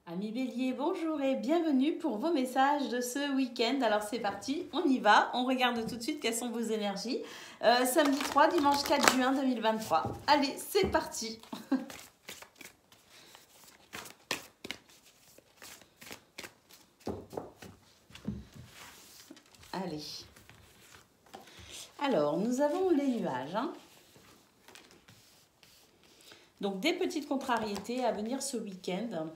Amis Bélier, bonjour et bienvenue pour vos messages de ce week-end. Alors c'est parti, on y va, on regarde tout de suite quelles sont vos énergies. Samedi 3, dimanche 4 juin 2023. Allez, c'est parti. Allez. Alors, nous avons les nuages. Donc des petites contrariétés à venir ce week-end.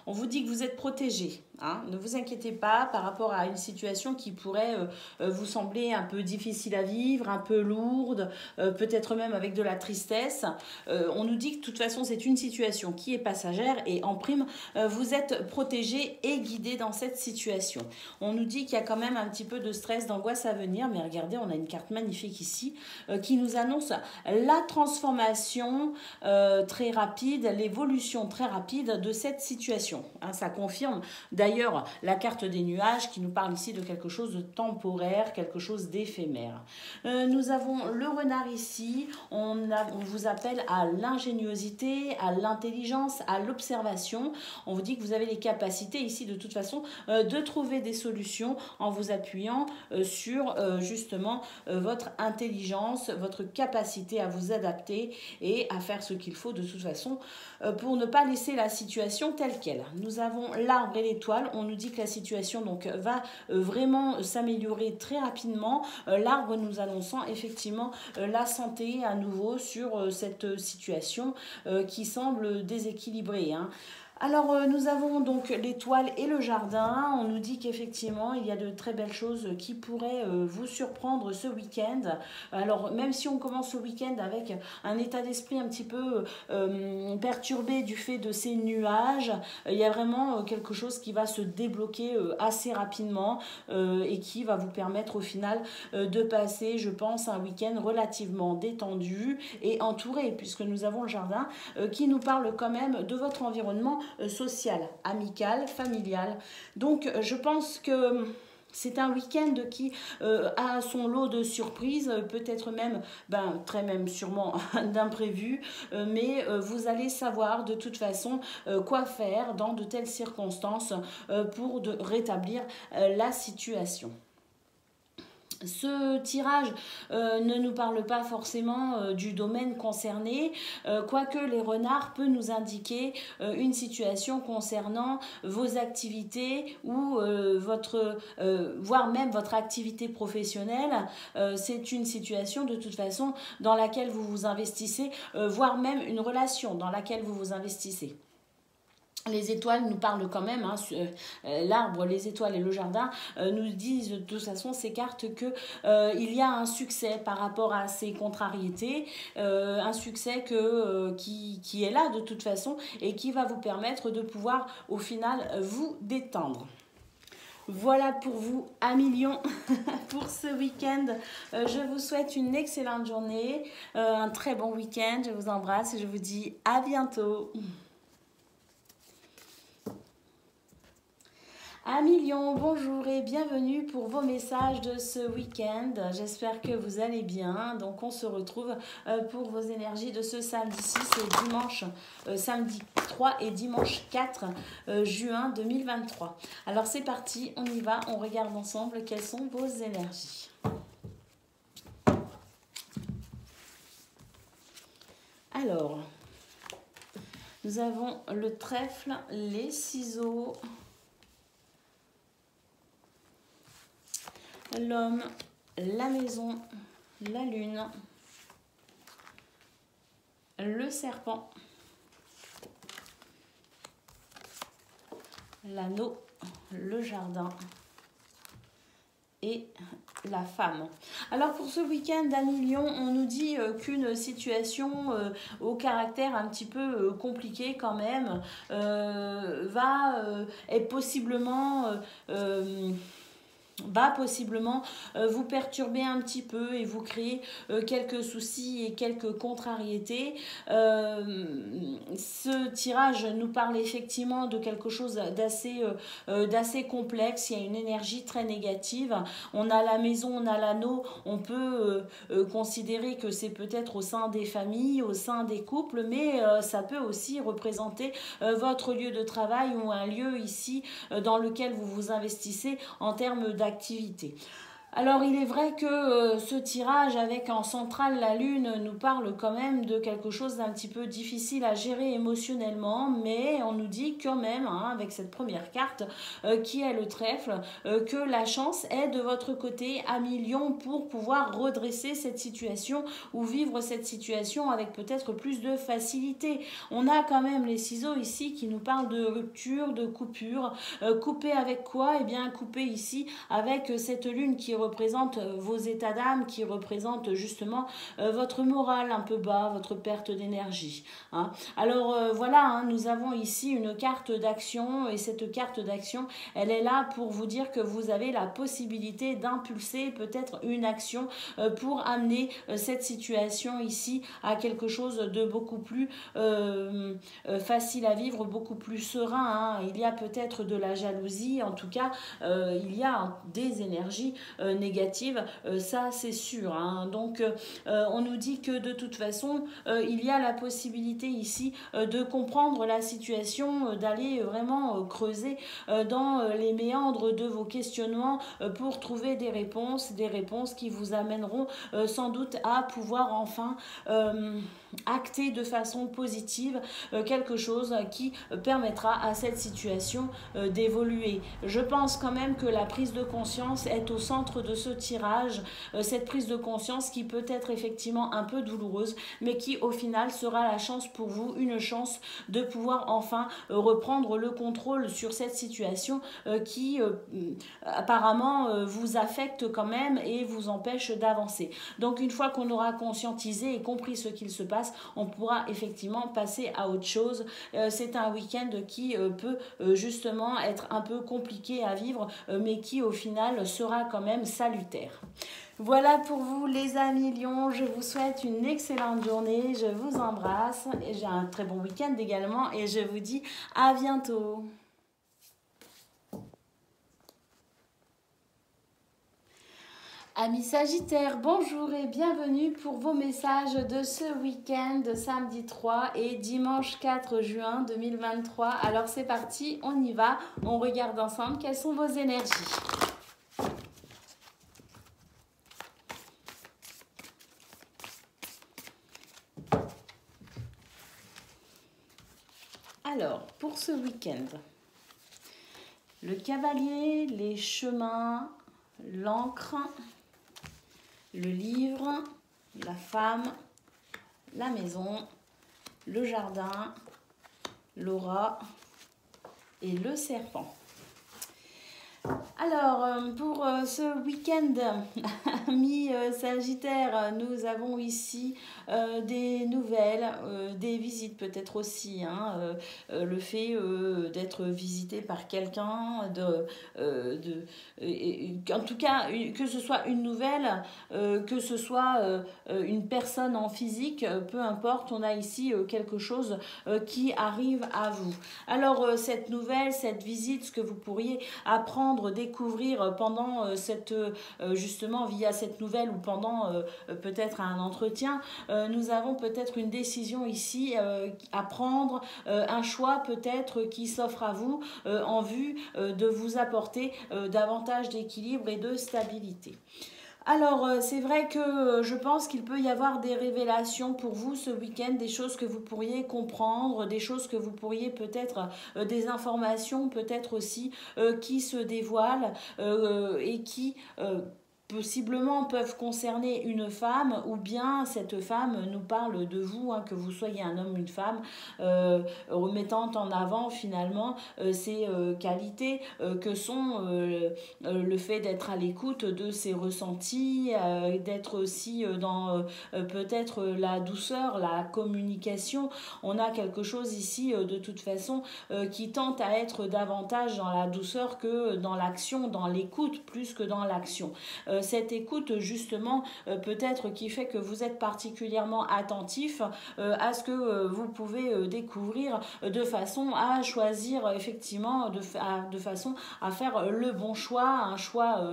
On vous dit que vous êtes protégés. Ne vous inquiétez pas par rapport à une situation qui pourrait vous sembler un peu difficile à vivre, un peu lourde, peut-être même avec de la tristesse. On nous dit que de toute façon c'est une situation qui est passagère et en prime vous êtes protégés et guidés dans cette situation. On nous dit qu'il y a quand même un petit peu de stress, d'angoisse à venir, mais regardez, on a une carte magnifique ici qui nous annonce la transformation très rapide, l'évolution très rapide de cette situation. Ça confirme d'ailleurs la carte des nuages qui nous parle ici de quelque chose de temporaire, quelque chose d'éphémère. Nous avons le renard ici, on vous appelle à l'ingéniosité, à l'intelligence, à l'observation. On vous dit que vous avez les capacités ici de toute façon de trouver des solutions en vous appuyant sur justement votre intelligence, votre capacité à vous adapter et à faire ce qu'il faut de toute façon pour ne pas laisser la situation telle qu'elle. Nous avons l'arbre et l'étoile. On nous dit que la situation donc va vraiment s'améliorer très rapidement. L'arbre nous annonçant effectivement la santé à nouveau sur cette situation qui semble déséquilibrée. Alors, nous avons donc l'étoile et le jardin. On nous dit qu'effectivement, il y a de très belles choses qui pourraient vous surprendre ce week-end. Alors, même si on commence le week-end avec un état d'esprit un petit peu perturbé du fait de ces nuages, il y a vraiment quelque chose qui va se débloquer assez rapidement et qui va vous permettre au final de passer, je pense, un week-end relativement détendu et entouré, puisque nous avons le jardin qui nous parle quand même de votre environnement social, amical, familial. Donc je pense que c'est un week-end qui a son lot de surprises, peut-être même, très même sûrement d'imprévus, mais vous allez savoir de toute façon quoi faire dans de telles circonstances pour rétablir la situation. Ce tirage ne nous parle pas forcément du domaine concerné, quoique les renards peut nous indiquer une situation concernant vos activités ou voire même votre activité professionnelle. C'est une situation de toute façon dans laquelle vous vous investissez, voire même une relation dans laquelle vous vous investissez. Les étoiles nous parlent quand même, l'arbre, les étoiles et le jardin nous disent de toute façon ces cartes que il y a un succès par rapport à ces contrariétés, un succès qui est là de toute façon et qui va vous permettre de pouvoir au final vous détendre. Voilà pour vous, amis Lions, pour ce week-end. Je vous souhaite une excellente journée, un très bon week-end. Je vous embrasse et je vous dis à bientôt. Amis Lions, bonjour et bienvenue pour vos messages de ce week-end. J'espère que vous allez bien. Donc on se retrouve pour vos énergies de ce samedi 6 et dimanche, samedi 3 et dimanche 4 juin 2023. Alors c'est parti, on y va, on regarde ensemble quelles sont vos énergies. Alors, nous avons le trèfle, les ciseaux, l'homme, la maison, la lune, le serpent, l'anneau, le jardin et la femme. Alors pour ce week-end amis Lions, on nous dit qu'une situation au caractère un petit peu compliqué quand même est possiblement va possiblement vous perturber un petit peu et vous créer quelques soucis et quelques contrariétés. Ce tirage nous parle effectivement de quelque chose d'assez complexe. Il y a une énergie très négative. On a la maison, on a l'anneau. On peut considérer que c'est peut-être au sein des familles, au sein des couples, mais ça peut aussi représenter votre lieu de travail ou un lieu ici dans lequel vous vous investissez en termes d'activité. Alors il est vrai que ce tirage avec en centrale la lune nous parle quand même de quelque chose d'un petit peu difficile à gérer émotionnellement, mais on nous dit quand même, hein, avec cette première carte qui est le trèfle, que la chance est de votre côté à millions pour pouvoir redresser cette situation ou vivre cette situation avec peut-être plus de facilité. On a quand même les ciseaux ici qui nous parlent de rupture, de coupure. Couper avec quoi? Eh bien couper ici avec cette lune qui représente vos états d'âme, qui représente justement votre morale un peu bas, votre perte d'énergie. Hein. Alors voilà, hein, nous avons ici une carte d'action et cette carte d'action, elle est là pour vous dire que vous avez la possibilité d'impulser peut-être une action pour amener cette situation ici à quelque chose de beaucoup plus facile à vivre, beaucoup plus serein. Hein. Il y a peut-être de la jalousie, en tout cas, il y a des énergies négatives, ça c'est sûr. Hein. Donc on nous dit que de toute façon il y a la possibilité ici de comprendre la situation, d'aller vraiment creuser dans les méandres de vos questionnements pour trouver des réponses qui vous amèneront sans doute à pouvoir enfin acter de façon positive quelque chose qui permettra à cette situation d'évoluer. Je pense quand même que la prise de conscience est au centre de ce tirage, cette prise de conscience qui peut être effectivement un peu douloureuse, mais qui au final sera la chance pour vous, une chance de pouvoir enfin reprendre le contrôle sur cette situation qui apparemment vous affecte quand même et vous empêche d'avancer. Donc une fois qu'on aura conscientisé et compris ce qu'il se passe, on pourra effectivement passer à autre chose. C'est un week-end qui peut justement être un peu compliqué à vivre, mais qui au final sera quand même salutaire. Voilà pour vous les amis Lions, je vous souhaite une excellente journée, je vous embrasse, et j'ai un très bon week-end également et je vous dis à bientôt. Amis Sagittaires, bonjour et bienvenue pour vos messages de ce week-end, samedi 3 et dimanche 4 juin 2023. Alors c'est parti, on y va, on regarde ensemble quelles sont vos énergies. Alors, pour ce week-end, le cavalier, les chemins, l'encre, le livre, la femme, la maison, le jardin, l'aura et le serpent. Alors, pour ce week-end, amis Sagittaires, nous avons ici des nouvelles, des visites peut-être aussi. Hein, le fait d'être visité par quelqu'un, en tout cas, que ce soit une nouvelle, que ce soit une personne en physique, peu importe, on a ici quelque chose qui arrive à vous. Alors, cette nouvelle, cette visite, ce que vous pourriez apprendre, découvrir pendant justement via cette nouvelle ou pendant peut-être un entretien, nous avons peut-être une décision ici à prendre, un choix peut-être qui s'offre à vous en vue de vous apporter davantage d'équilibre et de stabilité. Alors, c'est vrai que je pense qu'il peut y avoir des révélations pour vous ce week-end, des choses que vous pourriez comprendre, des choses que vous pourriez peut-être, des informations peut-être aussi qui se dévoilent et qui possiblement peuvent concerner une femme, ou bien cette femme nous parle de vous, hein, que vous soyez un homme ou une femme, remettant en avant finalement ces qualités que sont le fait d'être à l'écoute de ses ressentis, d'être aussi dans peut-être la douceur, la communication. On a quelque chose ici de toute façon qui tente à être davantage dans la douceur que dans l'action, dans l'écoute plus que dans l'action. Cette écoute justement peut-être qui fait que vous êtes particulièrement attentif à ce que vous pouvez découvrir de façon à choisir effectivement, de façon à faire le bon choix, un choix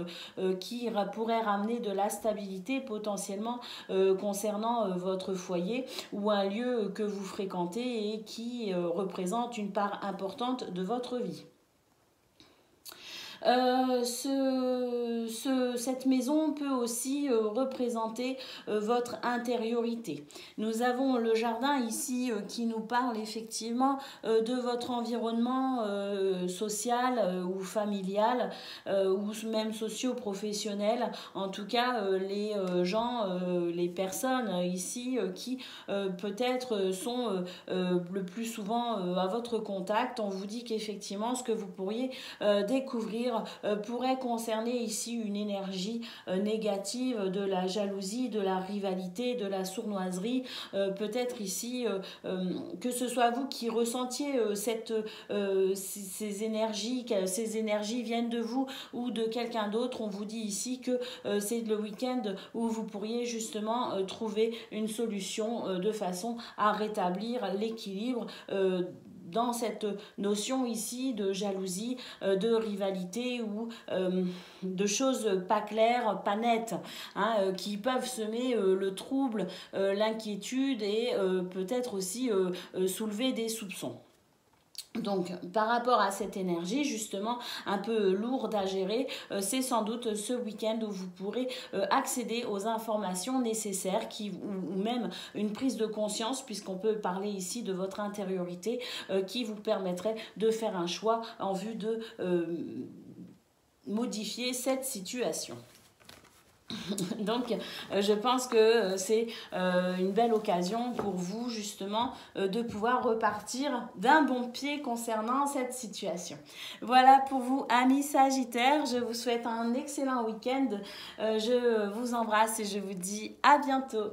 qui pourrait ramener de la stabilité potentiellement concernant votre foyer ou un lieu que vous fréquentez et qui représente une part importante de votre vie. Cette maison peut aussi représenter votre intériorité. Nous avons le jardin ici qui nous parle effectivement de votre environnement social ou familial ou même socio-professionnel. En tout cas, les gens, les personnes ici qui peut-être sont le plus souvent à votre contact. On vous dit qu'effectivement, ce que vous pourriez découvrir pourrait concerner ici une énergie négative de la jalousie, de la rivalité, de la sournoiserie. Peut-être ici que ce soit vous qui ressentiez ces énergies viennent de vous ou de quelqu'un d'autre. On vous dit ici que c'est le week-end où vous pourriez justement trouver une solution de façon à rétablir l'équilibre dans cette notion ici de jalousie, de rivalité ou de choses pas claires, pas nettes, hein, qui peuvent semer le trouble, l'inquiétude et peut-être aussi soulever des soupçons. Donc, par rapport à cette énergie, justement, un peu lourde à gérer, c'est sans doute ce week-end où vous pourrez accéder aux informations nécessaires ou même une prise de conscience, puisqu'on peut parler ici de votre intériorité, qui vous permettrait de faire un choix en vue de modifier cette situation. Donc, je pense que c'est une belle occasion pour vous, justement, de pouvoir repartir d'un bon pied concernant cette situation. Voilà pour vous, amis Sagittaires. Je vous souhaite un excellent week-end. Je vous embrasse et je vous dis à bientôt.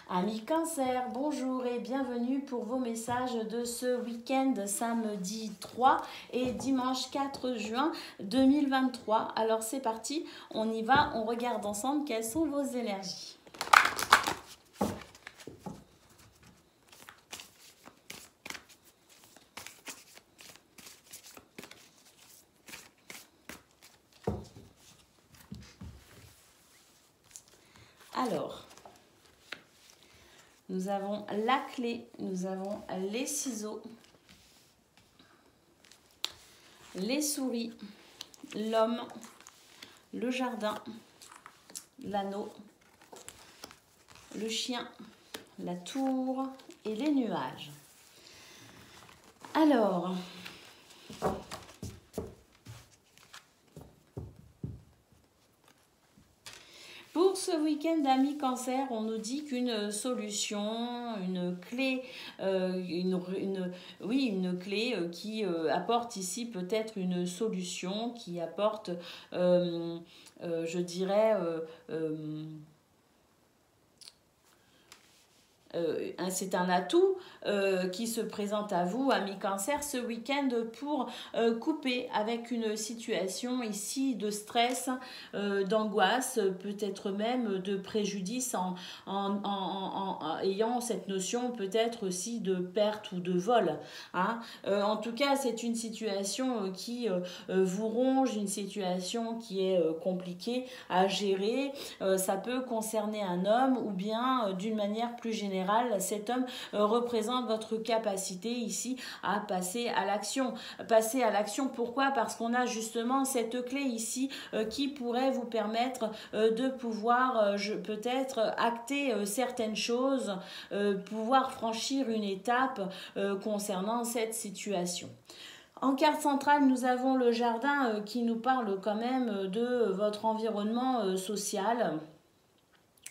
Amis Cancer, bonjour et bienvenue pour vos messages de ce week-end samedi 3 et dimanche 4 juin 2023. Alors c'est parti, on y va, on regarde ensemble quelles sont vos énergies. Alors, nous avons la clé, nous avons les ciseaux, les souris, l'homme, le jardin, l'anneau, le chien, la tour et les nuages. Alors, pour ce week-end d'amis Cancer, on nous dit qu'une solution, une clé, une clé qui apporte ici peut-être une solution, qui apporte, je dirais, c'est un atout qui se présente à vous, amis Cancer, ce week-end pour couper avec une situation ici de stress, d'angoisse, peut-être même de préjudice en ayant cette notion peut-être aussi de perte ou de vol. Hein. En tout cas, c'est une situation qui vous ronge, une situation qui est compliquée à gérer. Ça peut concerner un homme ou bien d'une manière plus générale, cet homme représente votre capacité ici à passer à l'action. Passer à l'action, pourquoi? Parce qu'on a justement cette clé ici qui pourrait vous permettre de pouvoir peut-être acter certaines choses, pouvoir franchir une étape concernant cette situation. En carte centrale, nous avons le jardin qui nous parle quand même de votre environnement social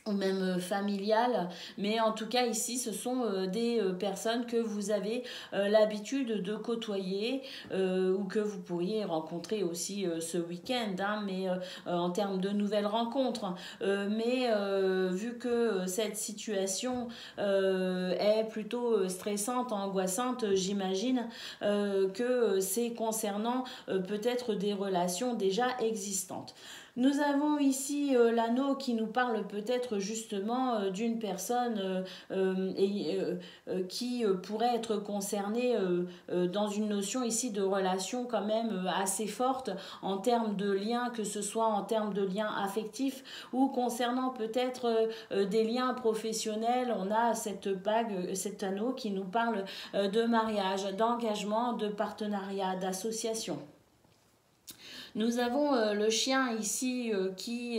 ou même familiale, mais en tout cas ici ce sont des personnes que vous avez l'habitude de côtoyer ou que vous pourriez rencontrer aussi ce week-end, hein, mais en termes de nouvelles rencontres. Mais vu que cette situation est plutôt stressante, angoissante, j'imagine que c'est concernant peut-être des relations déjà existantes. Nous avons ici l'anneau qui nous parle peut-être justement d'une personne qui pourrait être concernée dans une notion ici de relation quand même assez forte en termes de liens, que ce soit en termes de liens affectifs ou concernant peut-être des liens professionnels. On a cette bague, cet anneau qui nous parle de mariage, d'engagement, de partenariat, d'association. Nous avons le chien ici qui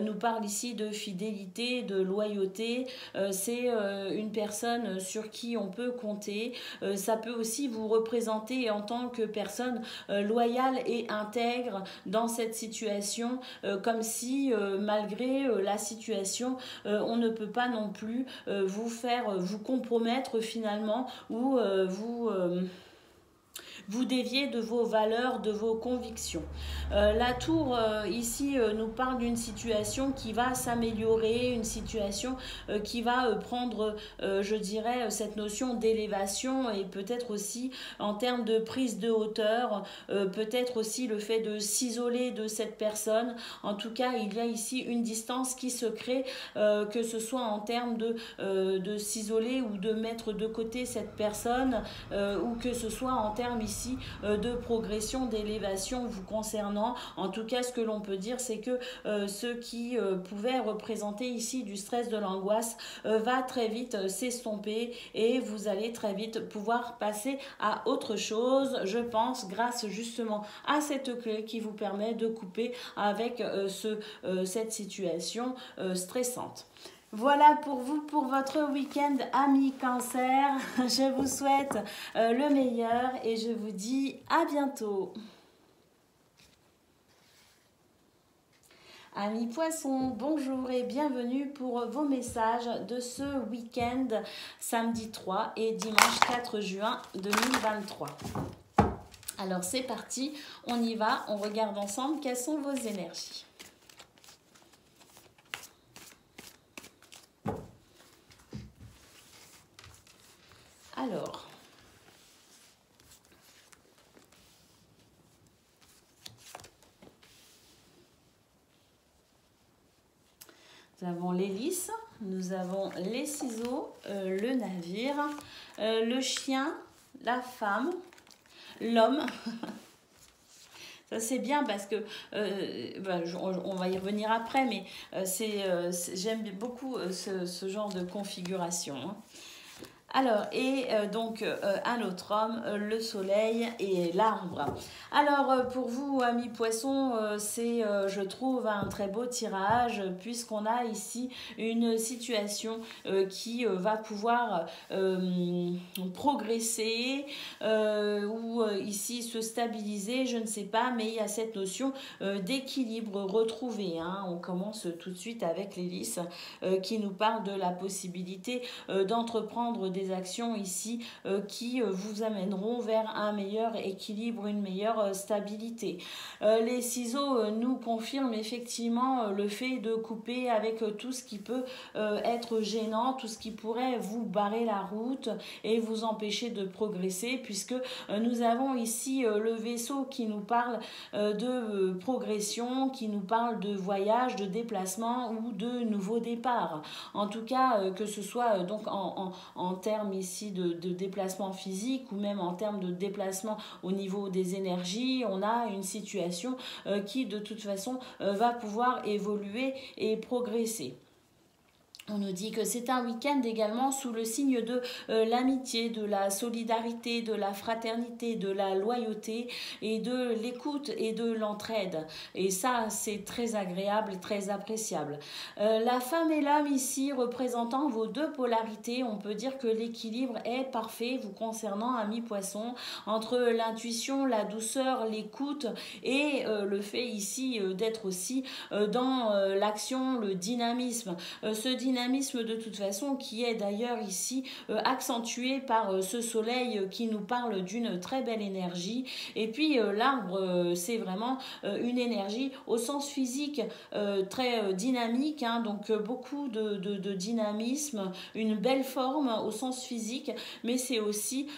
nous parle ici de fidélité, de loyauté. C'est une personne sur qui on peut compter. Ça peut aussi vous représenter en tant que personne loyale et intègre dans cette situation, comme si malgré la situation, on ne peut pas non plus vous compromettre finalement ou vous déviez de vos valeurs, de vos convictions. La tour ici nous parle d'une situation qui va s'améliorer, une situation qui va prendre, je dirais, cette notion d'élévation et peut-être aussi en termes de prise de hauteur, peut-être aussi le fait de s'isoler de cette personne. En tout cas, il y a ici une distance qui se crée, que ce soit en termes de s'isoler ou de mettre de côté cette personne, ou que ce soit en termes ici de progression, d'élévation vous concernant. En tout cas, ce que l'on peut dire, c'est que ce qui pouvait représenter ici du stress, de l'angoisse, va très vite s'estomper et vous allez très vite pouvoir passer à autre chose, je pense, grâce justement à cette clé qui vous permet de couper avec cette situation stressante. Voilà pour vous, pour votre week-end, amis Cancer. Je vous souhaite le meilleur et je vous dis à bientôt. Amis Poissons, bonjour et bienvenue pour vos messages de ce week-end, samedi 3 et dimanche 4 juin 2023. Alors c'est parti, on y va, on regarde ensemble quelles sont vos énergies. Alors, nous avons l'hélice, nous avons les ciseaux, le navire, le chien, la femme, l'homme. Ça c'est bien parce que, on va y revenir après, mais j'aime beaucoup ce genre de configuration. Hein. Alors, et donc un autre homme, le soleil et l'arbre. Alors, pour vous, amis poissons, c'est, je trouve, un très beau tirage, puisqu'on a ici une situation qui va pouvoir progresser, ou ici se stabiliser, je ne sais pas, mais il y a cette notion d'équilibre retrouvé. Hein. On commence tout de suite avec l'hélice qui nous parle de la possibilité d'entreprendre des actions ici qui vous amèneront vers un meilleur équilibre, une meilleure stabilité. Les ciseaux nous confirment effectivement le fait de couper avec tout ce qui peut être gênant, tout ce qui pourrait vous barrer la route et vous empêcher de progresser, puisque nous avons ici le vaisseau qui nous parle de progression, qui nous parle de voyage, de déplacement ou de nouveau départ. En tout cas, que ce soit donc en termes ici de déplacement physique ou même en termes de déplacement au niveau des énergies, on a une situation qui de toute façon va pouvoir évoluer et progresser. On nous dit que c'est un week-end également sous le signe de l'amitié, de la solidarité, de la fraternité, de la loyauté et de l'écoute et de l'entraide. Et ça, c'est très agréable et très appréciable. La femme et l'homme ici représentant vos deux polarités, on peut dire que l'équilibre est parfait vous concernant, amis poissons, entre l'intuition, la douceur, l'écoute et le fait ici d'être aussi dans l'action, le dynamisme. Ce dynamisme de toute façon qui est d'ailleurs ici accentué par ce soleil qui nous parle d'une très belle énergie. Et puis l'arbre c'est vraiment une énergie au sens physique très dynamique, hein, donc beaucoup de dynamisme, une belle forme au sens physique, mais c'est aussi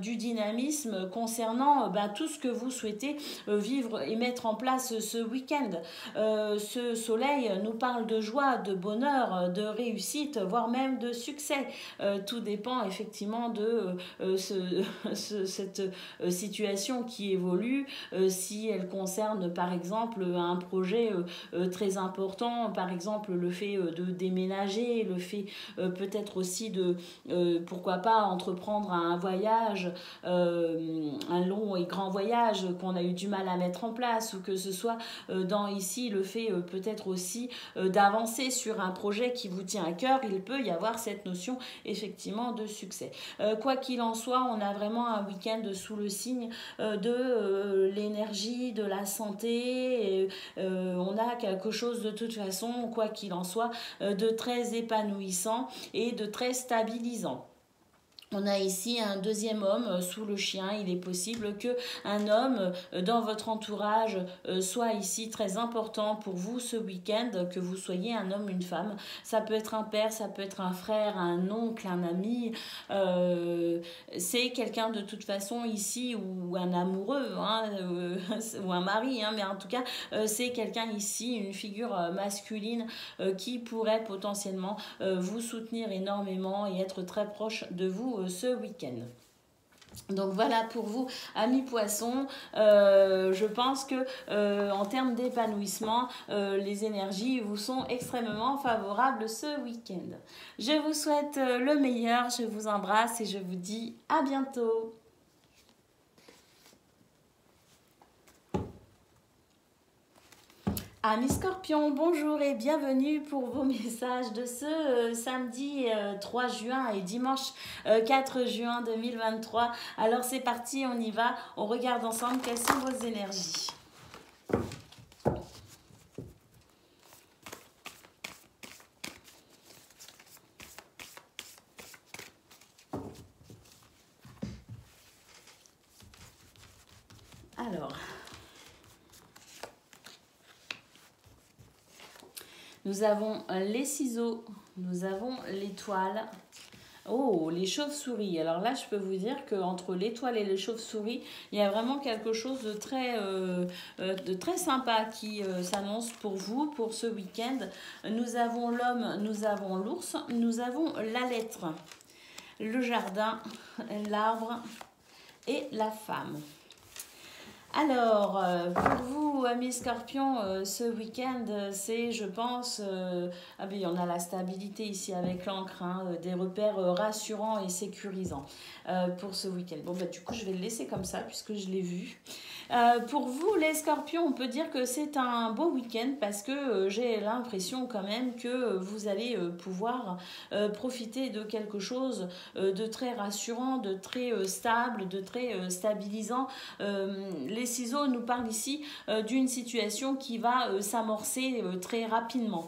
du dynamisme concernant tout ce que vous souhaitez vivre et mettre en place ce week-end. Ce soleil nous parle de joie, de bonheur, de réussite, voire même de succès. Tout dépend effectivement de cette situation qui évolue, si elle concerne par exemple un projet très important, par exemple le fait de déménager, le fait peut-être aussi de, pourquoi pas, entreprendre un voyage, un long et grand voyage qu'on a eu du mal à mettre en place, ou que ce soit dans ici le fait peut-être aussi d'avancer sur un projet qui vous tient à cœur, il peut y avoir cette notion effectivement de succès. Quoi qu'il en soit, on a vraiment un week-end sous le signe de l'énergie, de la santé, et, on a quelque chose de toute façon, quoi qu'il en soit, de très épanouissant et de très stabilisant. On a ici un deuxième homme sous le chien. Il est possible qu'un homme dans votre entourage soit ici très important pour vous ce week-end, que vous soyez un homme, une femme. Ça peut être un père, ça peut être un frère, un oncle, un ami. C'est quelqu'un de toute façon ici, ou un amoureux, hein, ou un mari, hein, mais en tout cas, c'est quelqu'un ici, une figure masculine qui pourrait potentiellement vous soutenir énormément et être très proche de vous ce week-end. Donc voilà pour vous, amis poissons. Je pense que en termes d'épanouissement, les énergies vous sont extrêmement favorables ce week-end. Je vous souhaite le meilleur, je vous embrasse et je vous dis à bientôt. Amis Scorpions, bonjour et bienvenue pour vos messages de ce samedi 3 juin et dimanche 4 juin 2023. Alors c'est parti, on y va, on regarde ensemble quelles sont vos énergies. Alors... nous avons les ciseaux, nous avons l'étoile. Oh, les chauves-souris. Alors là, je peux vous dire qu'entre l'étoile et les chauves-souris, il y a vraiment quelque chose de très sympa qui s'annonce pour vous, pour ce week-end. Nous avons l'homme, nous avons l'ours, nous avons la lettre, le jardin, l'arbre et la femme. Alors, pour vous, amis Scorpions, ce week-end, c'est, je pense, on a la stabilité ici avec l'encre, hein, des repères rassurants et sécurisants pour ce week-end. Bon, du coup, je vais le laisser comme ça puisque je l'ai vu. Pour vous, les Scorpions, on peut dire que c'est un beau week-end parce que j'ai l'impression quand même que vous allez pouvoir profiter de quelque chose de très rassurant, de très stable, de très stabilisant. Les ciseaux nous parlent ici d'une situation qui va s'amorcer très rapidement.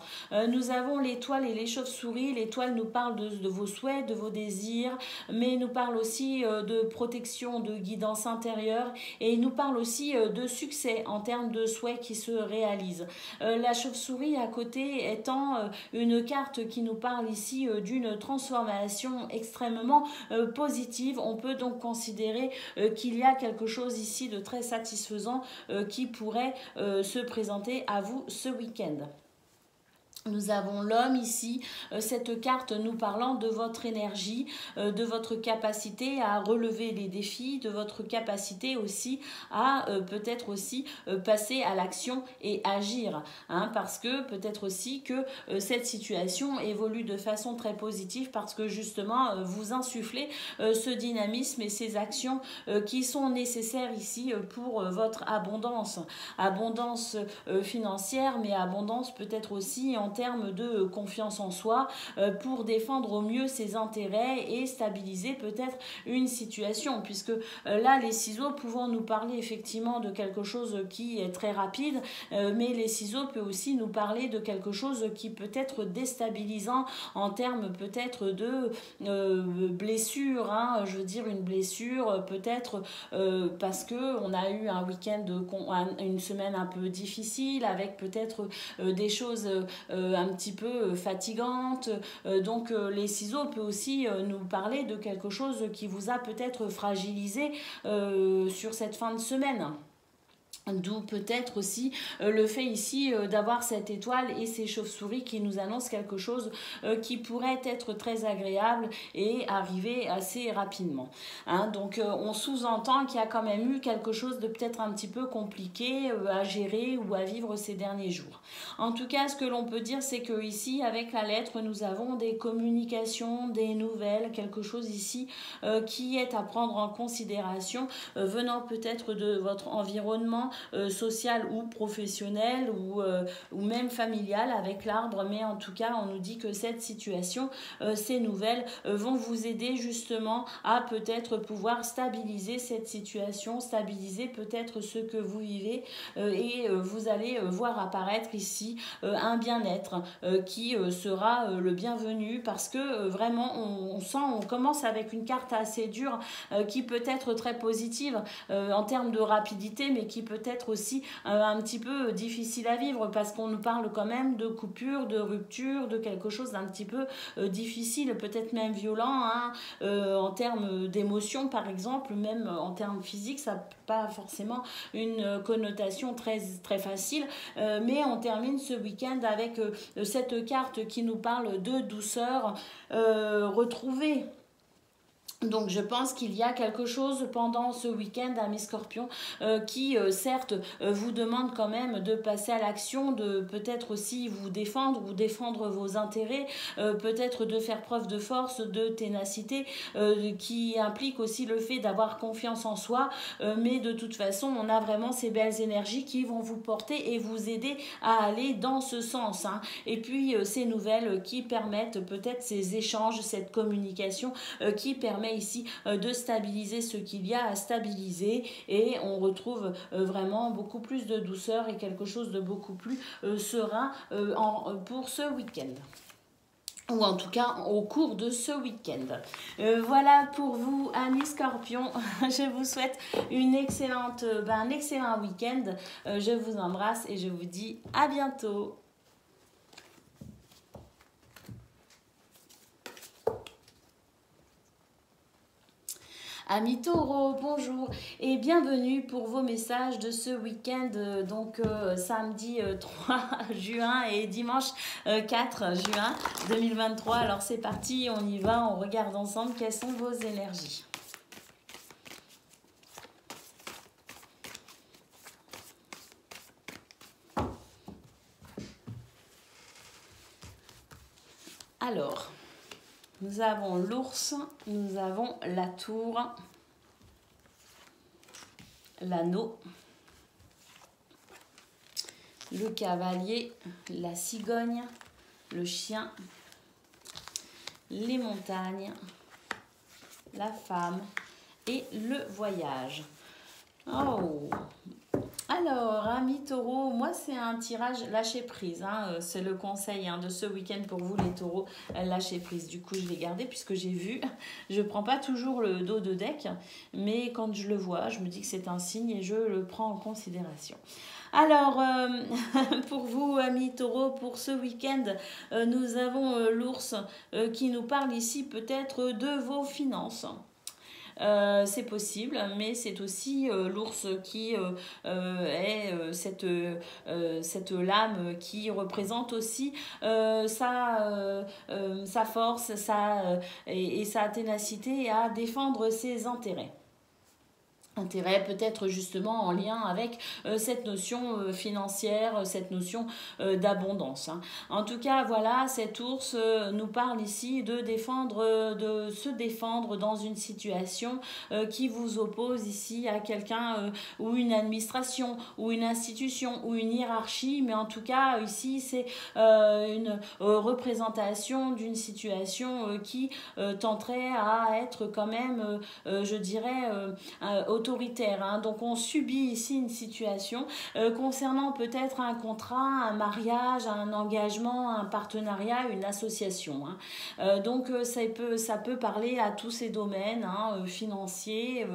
Nous avons l'étoile et les chauves-souris. L'étoile nous parle de vos souhaits, de vos désirs, mais nous parle aussi de protection, de guidance intérieure, et il nous parle aussi de succès en termes de souhaits qui se réalisent. La chauve-souris à côté étant une carte qui nous parle ici d'une transformation extrêmement positive. On peut donc considérer qu'il y a quelque chose ici de très satisfaisant qui pourrait se présenter à vous ce week-end. Nous avons l'homme ici, cette carte nous parlant de votre énergie, de votre capacité à relever les défis, de votre capacité aussi à peut-être aussi passer à l'action et agir. Hein, parce que peut-être aussi que cette situation évolue de façon très positive parce que justement vous insufflez ce dynamisme et ces actions qui sont nécessaires ici pour votre abondance. Abondance financière, mais abondance peut-être aussi en termes de confiance en soi pour défendre au mieux ses intérêts et stabiliser peut-être une situation, puisque là les ciseaux pouvant nous parler effectivement de quelque chose qui est très rapide, mais les ciseaux peuvent aussi nous parler de quelque chose qui peut être déstabilisant en termes peut-être de blessure, hein, je veux dire une blessure peut-être parce que on a eu un week-end, une semaine un peu difficile avec peut-être des choses un petit peu fatigantes. Donc les ciseaux peuvent aussi nous parler de quelque chose qui vous a peut-être fragilisé sur cette fin de semaine. D'où peut-être aussi le fait ici d'avoir cette étoile et ces chauves-souris qui nous annoncent quelque chose qui pourrait être très agréable et arriver assez rapidement. Hein, donc on sous-entend qu'il y a quand même eu quelque chose de peut-être un petit peu compliqué à gérer ou à vivre ces derniers jours. En tout cas, ce que l'on peut dire, c'est que ici, avec la lettre, nous avons des communications, des nouvelles, quelque chose ici qui est à prendre en considération, venant peut-être de votre environnement, social ou professionnel ou même familial avec l'arbre, mais en tout cas on nous dit que cette situation, ces nouvelles vont vous aider justement à peut-être pouvoir stabiliser cette situation, stabiliser peut-être ce que vous vivez et vous allez voir apparaître ici un bien-être qui sera le bienvenu parce que vraiment on commence avec une carte assez dure qui peut être très positive en termes de rapidité, mais qui peut être aussi un petit peu difficile à vivre parce qu'on nous parle quand même de coupure, de rupture, de quelque chose d'un petit peu difficile, peut-être même violent, hein, en termes d'émotion par exemple, même en termes physiques, ça n'a pas forcément une connotation très, très facile, mais on termine ce week-end avec cette carte qui nous parle de douceur retrouvée. Donc je pense qu'il y a quelque chose pendant ce week-end à mes scorpions qui certes vous demande quand même de passer à l'action, de peut-être aussi vous défendre ou défendre vos intérêts, peut-être de faire preuve de force, de ténacité, qui implique aussi le fait d'avoir confiance en soi, mais de toute façon on a vraiment ces belles énergies qui vont vous porter et vous aider à aller dans ce sens, hein. Et puis ces nouvelles qui permettent peut-être ces échanges, cette communication qui permet ici de stabiliser ce qu'il y a à stabiliser et on retrouve vraiment beaucoup plus de douceur et quelque chose de beaucoup plus serein pour ce week-end. Ou en tout cas au cours de ce week-end. Voilà pour vous, amis scorpions. Je vous souhaite un excellent week-end. Je vous embrasse et je vous dis à bientôt. Amis taureaux, bonjour et bienvenue pour vos messages de ce week-end, donc samedi 3 juin et dimanche 4 juin 2023. Alors c'est parti, on y va, on regarde ensemble quelles sont vos énergies. Alors, nous avons l'ours, nous avons la tour, l'anneau, le cavalier, la cigogne, le chien, les montagnes, la femme et le voyage. Oh! Alors, amis taureaux, moi c'est un tirage lâcher prise, hein, c'est le conseil de ce week-end pour vous les taureaux, lâcher prise. Du coup je l'ai gardé puisque j'ai vu, je ne prends pas toujours le dos de deck, mais quand je le vois, je me dis que c'est un signe et je le prends en considération. Alors, pour vous, amis taureaux, pour ce week-end, nous avons l'ours qui nous parle ici peut-être de vos finances. c'est possible, mais c'est aussi l'ours qui est cette lame qui représente aussi sa force et sa ténacité à défendre ses intérêts. Intérêt peut-être justement en lien avec cette notion financière, cette notion d'abondance. Hein. En tout cas, voilà, cet ours nous parle ici de se défendre dans une situation qui vous oppose ici à quelqu'un ou une administration ou une institution ou une hiérarchie, mais en tout cas ici c'est une représentation d'une situation qui tenterait à être quand même, je dirais, autoritaire. Hein. Donc on subit ici une situation concernant peut-être un contrat, un mariage, un engagement, un partenariat, une association. Hein. Donc ça peut parler à tous ces domaines hein, financiers,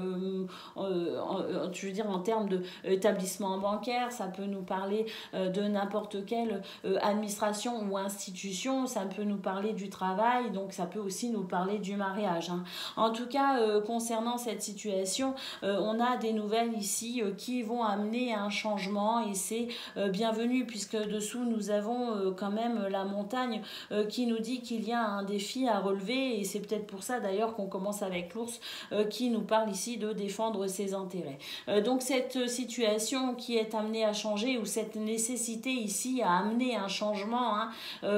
je veux dire en termes d'établissement bancaire, ça peut nous parler de n'importe quelle administration ou institution, ça peut nous parler du travail, donc ça peut aussi nous parler du mariage. Hein. En tout cas, concernant cette situation, on a des nouvelles ici qui vont amener un changement et c'est bienvenu puisque dessous nous avons quand même la montagne qui nous dit qu'il y a un défi à relever et c'est peut-être pour ça d'ailleurs qu'on commence avec l'ours qui nous parle ici de défendre ses intérêts. Donc cette situation qui est amenée à changer ou cette nécessité ici à amener un changement, hein,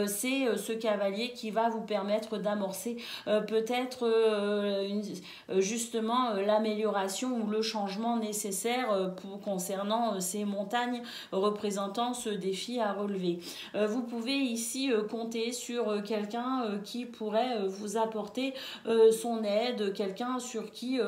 c'est ce cavalier qui va vous permettre d'amorcer peut-être justement l'amélioration ou le changement nécessaire concernant ces montagnes représentant ce défi à relever. Vous pouvez ici compter sur quelqu'un qui pourrait vous apporter son aide, quelqu'un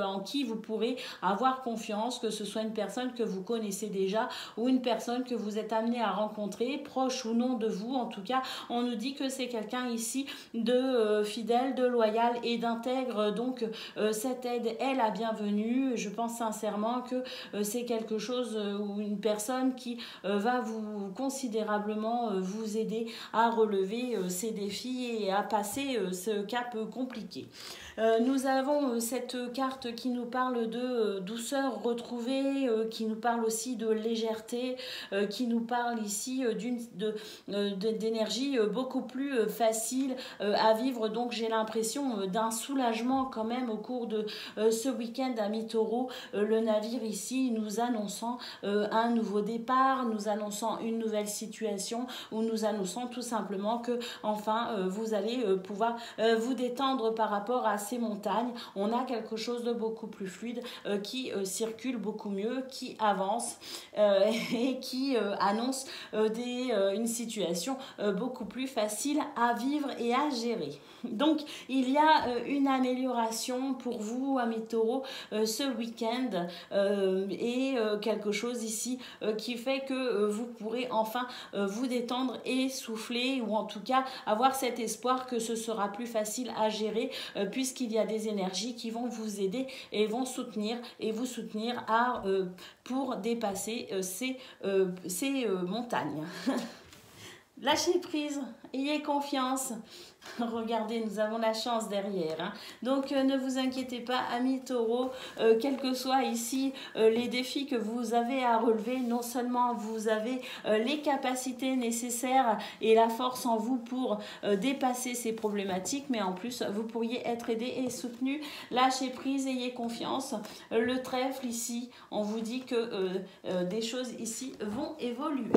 en qui vous pourrez avoir confiance, que ce soit une personne que vous connaissez déjà ou une personne que vous êtes amené à rencontrer, proche ou non de vous. En tout cas, on nous dit que c'est quelqu'un ici de fidèle, de loyal et d'intègre. Donc, cette aide est la bienvenue. Je pense sincèrement que c'est quelque chose ou une personne qui va vous considérablement vous aider à relever ces défis et à passer ce cap compliqué. Nous avons cette carte qui nous parle de douceur retrouvée, qui nous parle aussi de légèreté, qui nous parle ici d'énergie beaucoup plus facile à vivre. Donc j'ai l'impression d'un soulagement quand même au cours de ce week-end à mi-taureau. Le navire ici nous annonçant un nouveau départ, nous annonçant une nouvelle situation ou nous annonçant tout simplement que enfin vous allez pouvoir vous détendre par rapport à ces montagnes. On a quelque chose de beaucoup plus fluide qui circule beaucoup mieux, qui avance et qui annonce une situation beaucoup plus facile à vivre et à gérer. Donc il y a une amélioration pour vous amis taureaux ce week-end et quelque chose ici qui fait que vous pourrez enfin vous détendre et souffler ou en tout cas avoir cet espoir que ce sera plus facile à gérer puisqu'il y a des énergies qui vont vous aider et vont soutenir et vous soutenir pour dépasser ces montagnes. Lâchez prise, ayez confiance. Regardez, nous avons la chance derrière. Hein. Donc, ne vous inquiétez pas, amis taureaux, quels que soient ici les défis que vous avez à relever, non seulement vous avez les capacités nécessaires et la force en vous pour dépasser ces problématiques, mais en plus, vous pourriez être aidé et soutenu. Lâchez prise, ayez confiance. Le trèfle ici, on vous dit que des choses ici vont évoluer.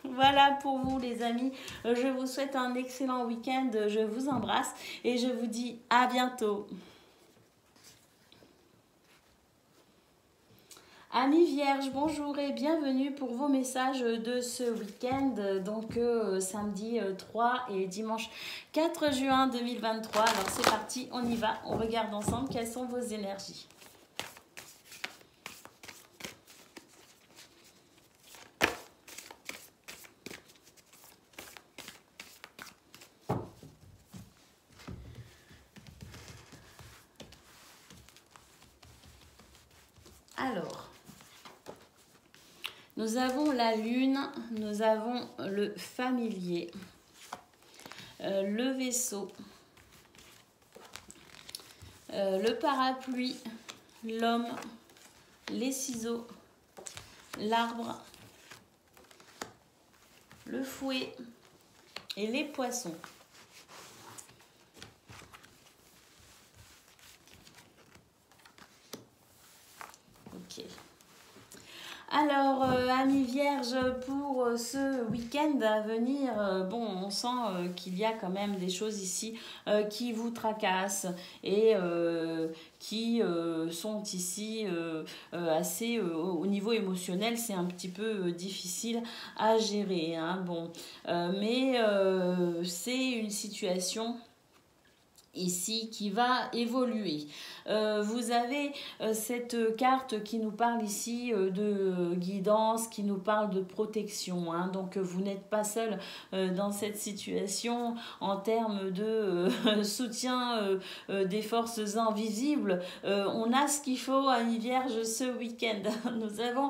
Voilà pour vous les amis, je vous souhaite un excellent week-end, je vous embrasse et je vous dis à bientôt. Amis Vierges, bonjour et bienvenue pour vos messages de ce week-end, donc samedi 3 et dimanche 4 juin 2023. Alors c'est parti, on y va, on regarde ensemble quelles sont vos énergies. Alors, nous avons la lune, nous avons le familier, le vaisseau, Le parapluie, l'homme, les ciseaux, l'arbre, le fouet et les poissons. Ok. Alors, amis vierges, pour ce week-end à venir, bon, on sent qu'il y a quand même des choses ici qui vous tracassent et qui sont ici assez, au niveau émotionnel, c'est un petit peu difficile à gérer, hein, bon. Mais c'est une situation ici qui va évoluer. Vous avez cette carte qui nous parle ici de guidance, qui nous parle de protection, hein. Donc vous n'êtes pas seul dans cette situation en termes de soutien des forces invisibles. On a ce qu'il faut, amis vierges, ce week-end. Nous avons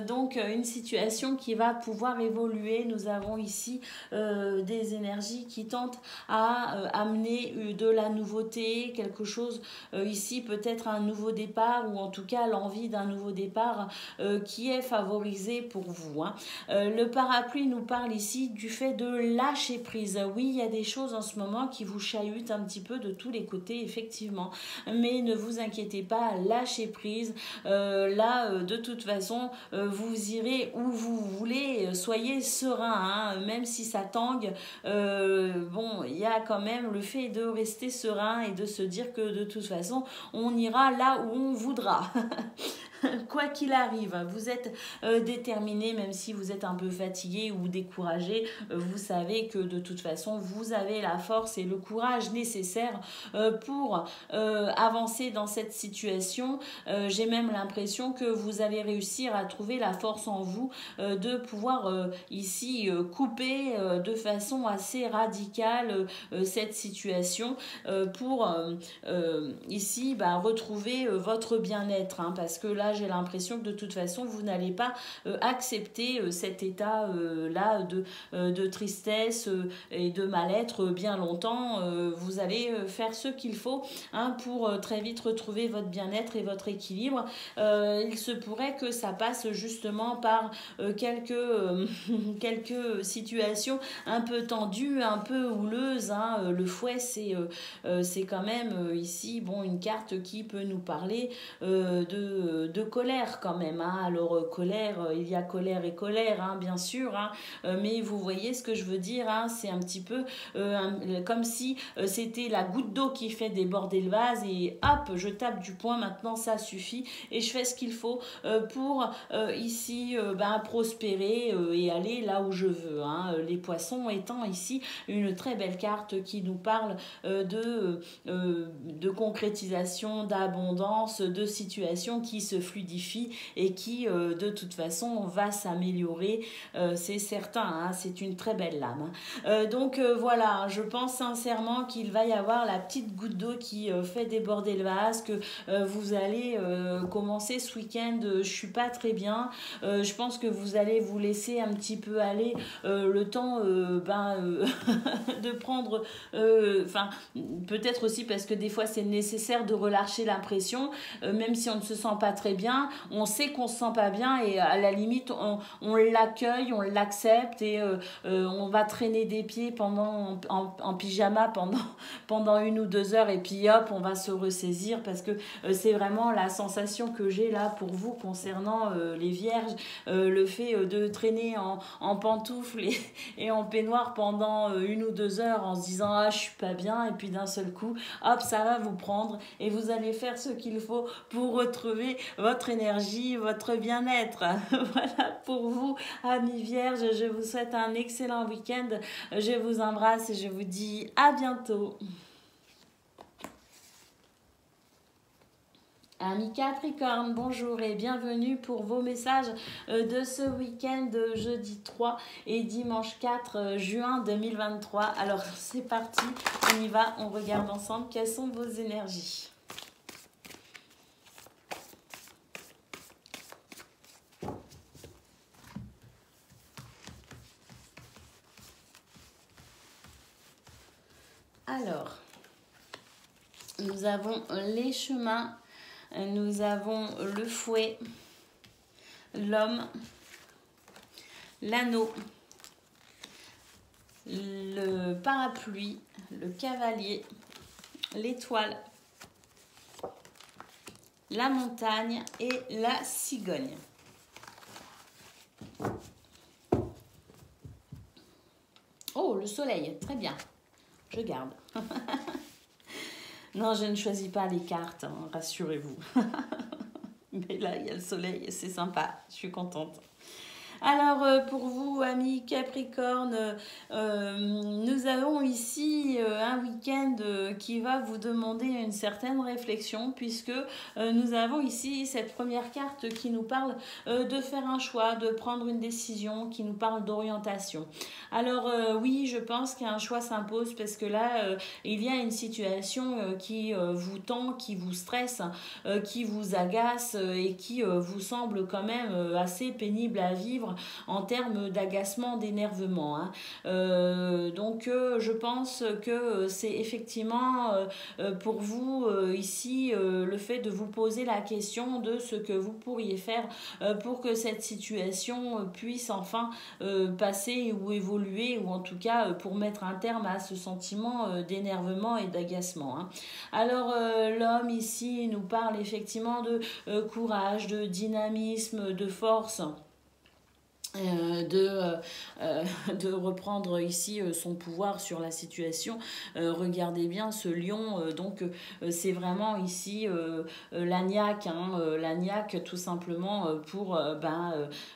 donc une situation qui va pouvoir évoluer. Nous avons ici des énergies qui tentent à amener de la nouveauté, quelque chose ici peut-être un nouveau départ ou en tout cas l'envie d'un nouveau départ qui est favorisé pour vous, hein. Le parapluie nous parle ici du fait de lâcher prise. Oui, il y a des choses en ce moment qui vous chahutent un petit peu de tous les côtés, effectivement, mais ne vous inquiétez pas, lâchez prise. Là, de toute façon, vous irez où vous voulez, soyez serein, hein, même si ça tangue. Bon, il y a quand même le fait de rester serein et de se dire que de toute façon, on ira là où on voudra. Quoi qu'il arrive, vous êtes déterminé, même si vous êtes un peu fatigué ou découragé, vous savez que de toute façon, vous avez la force et le courage nécessaires pour avancer dans cette situation. J'ai même l'impression que vous allez réussir à trouver la force en vous de pouvoir ici couper de façon assez radicale cette situation pour ici retrouver votre bien-être, hein, parce que là j'ai l'impression que de toute façon vous n'allez pas accepter cet état là de tristesse et de mal-être bien longtemps. Vous allez faire ce qu'il faut, hein, pour très vite retrouver votre bien-être et votre équilibre. Il se pourrait que ça passe justement par quelques situations un peu tendues, un peu houleuses, hein. Le fouet, c'est quand même ici bon, une carte qui peut nous parler de colère quand même, hein. Alors colère, il y a colère et colère, hein, bien sûr, hein, mais vous voyez ce que je veux dire, hein, c'est un petit peu comme si c'était la goutte d'eau qui fait déborder le vase et hop, je tape du poing, maintenant ça suffit et je fais ce qu'il faut pour ici prospérer et aller là où je veux, hein. Les poissons étant ici une très belle carte qui nous parle de concrétisation, d'abondance, de situations qui se fluidifient et qui de toute façon va s'améliorer, c'est certain, hein, c'est une très belle lame, hein. Donc voilà, je pense sincèrement qu'il va y avoir la petite goutte d'eau qui fait déborder le vase, que vous allez commencer ce week-end, je suis pas très bien, je pense que vous allez vous laisser un petit peu aller le temps de prendre, peut-être aussi parce que des fois c'est nécessaire de relâcher l'impression, même si on ne se sent pas très bien, on sait qu'on se sent pas bien et à la limite on l'accueille, on l'accepte et on va traîner des pieds en pyjama pendant 1 ou 2 heures et puis hop, on va se ressaisir parce que c'est vraiment la sensation que j'ai là pour vous concernant les vierges, le fait de traîner en pantoufles et en peignoir pendant 1 ou 2 heures en se disant ah je suis pas bien et puis d'un seul coup hop ça va vous prendre et vous allez faire ce qu'il faut pour retrouver votre énergie, votre bien-être. Voilà pour vous, amis vierges, je vous souhaite un excellent week-end, je vous embrasse et je vous dis à bientôt. Amis Capricorne, bonjour et bienvenue pour vos messages de ce week-end jeudi 3 et dimanche 4 juin 2023. Alors c'est parti, on y va, on regarde ensemble quelles sont vos énergies. Alors, Nous avons les chemins, nous avons le fouet, l'homme, l'anneau, le parapluie, le cavalier, l'étoile, la montagne et la cigogne. Oh, le soleil, très bien. Je garde. Non, je ne choisis pas les cartes, hein, rassurez-vous. Mais là, il y a le soleil et c'est sympa. Je suis contente. Alors, pour vous, amis Capricorne, nous avons ici un week-end qui va vous demander une certaine réflexion puisque nous avons ici cette première carte qui nous parle de faire un choix, de prendre une décision, qui nous parle d'orientation. Alors, oui, je pense qu'un choix s'impose parce que là, il y a une situation qui vous tend, qui vous stresse, qui vous agace et qui vous semble quand même assez pénible à vivre en termes d'agacement, d'énervement. Hein. Donc je pense que c'est effectivement pour vous ici le fait de vous poser la question de ce que vous pourriez faire pour que cette situation puisse enfin passer ou évoluer ou en tout cas pour mettre un terme à ce sentiment d'énervement et d'agacement. Hein. Alors l'homme ici nous parle effectivement de courage, de dynamisme, de force. De reprendre ici son pouvoir sur la situation. Regardez bien ce lion, donc c'est vraiment ici l'agnac, hein, l'agnac tout simplement pour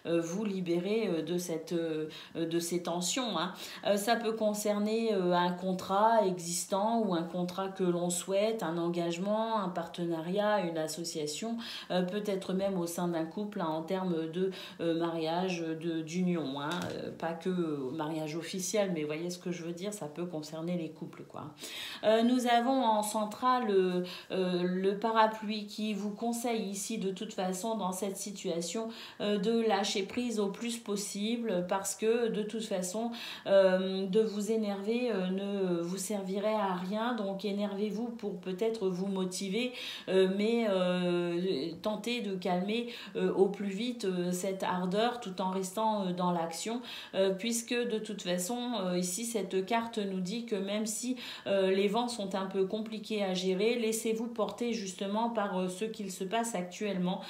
vous libérer de ces tensions. Hein. Ça peut concerner un contrat existant ou un contrat que l'on souhaite, un engagement, un partenariat, une association, peut-être même au sein d'un couple hein, en termes de mariage, d'union, hein, pas que mariage officiel, mais voyez ce que je veux dire, ça peut concerner les couples, quoi. Nous avons en centrale le parapluie qui vous conseille ici de toute façon dans cette situation de lâcher prise au plus possible parce que de toute façon de vous énerver ne vous servirait à rien, donc énervez-vous pour peut-être vous motiver mais tentez de calmer au plus vite cette ardeur tout en restant dans l'action puisque de toute façon ici cette carte nous dit que même si les vents sont un peu compliqués à gérer, laissez-vous porter justement par ce qu'il se passe actuellement.